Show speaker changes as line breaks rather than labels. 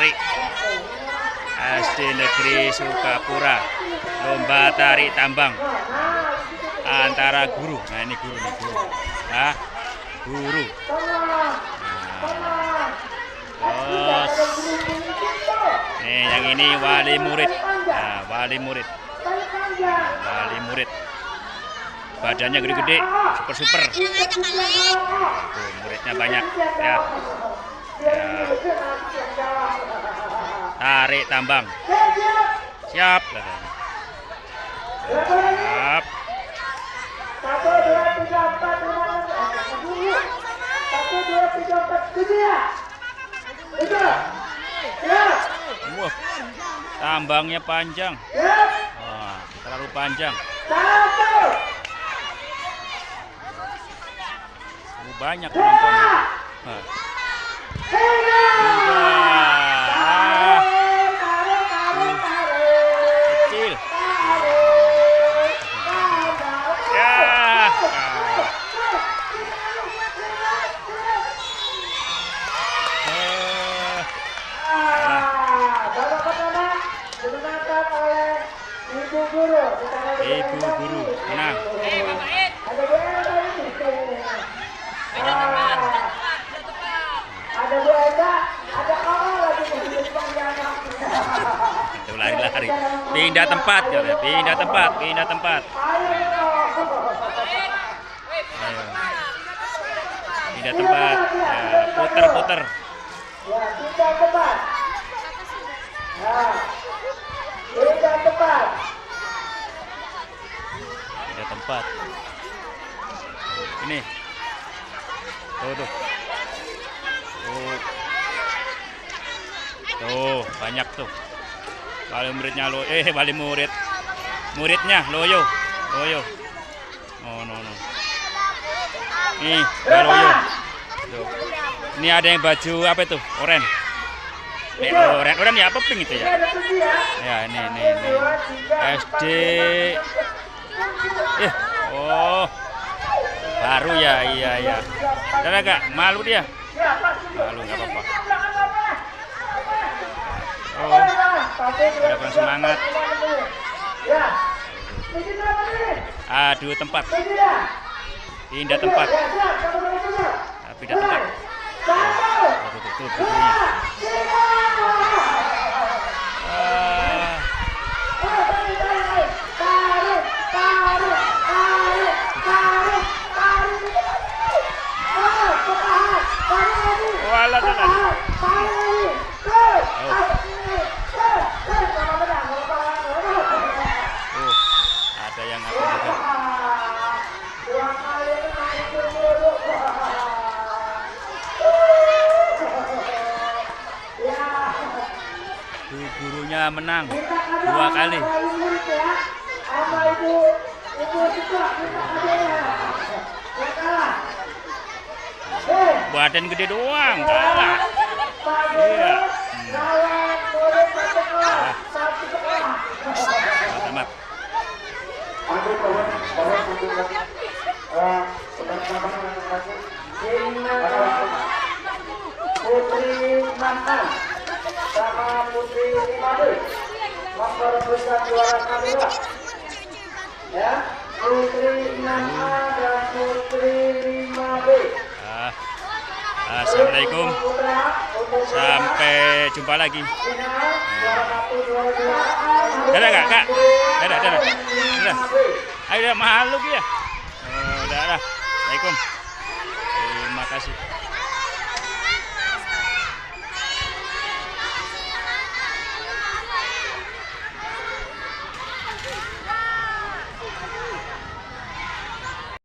tarik SD Negeri Sukapura, lomba tarik tambang antara guru. Nah ini guru nih, guru. Nah, guru. Nah, terus nih yang ini wali murid. Nah, wali murid. Wali murid. Badannya gede-gede, super-super. Tuh, muridnya banyak ya. Tarik tambang. Siap. Siap.
1, 2, 3, 4, 5, 1, 2, 3, 4, 7 ya. Itu. Siap.
Wah, tambangnya panjang.
Siap.
Wah, terlalu panjang.
1.
Banyak penontonnya. Nah. Kecil. Ya.
Babak pertama dimenangkan oleh Ibu Guru.
Ibu Guru menang.
Ada berapa ini? Ada Bu Eda, ada Koko lagi di panjang.
Itu lari-lari. Pindah tempat ya, pindah tempat, pindah tempat. Ayo. Pindah tempat. Ya, puter-puter.
Ya, pindah tempat. Nah, pindah tempat.
Pindah tempat. Ini. Tuh. Tuh, banyak tuh. Wali muridnya wali muridnya loyo. Oh, no. Nih, loyo. Tuh. Ini ada yang baju apa itu? Oren. Oren ya apa pink itu ya? Ya, ini. SD. Oh. Baru ya, iya. Udah agak malu dia. Malu nggak apa-apa. Oh, udah kurang semangat. Aduh tempat. Pindah tempat. Nah, pindah tempat. Tuh, bukunya. Ada yang apa juga. Gurunya menang 2 kali. Badan gede doang, kalah. Iya. Tamat.
Putri Mantan sama Putri Limade memperebutkan juara kedua. Ya, Putri Mantan dan Putri Limade.
Assalamualaikum. Sampai jumpa lagi. Dadah Kak. Dadah. Ayo malu ya. Dadah. Assalamualaikum. Terima kasih.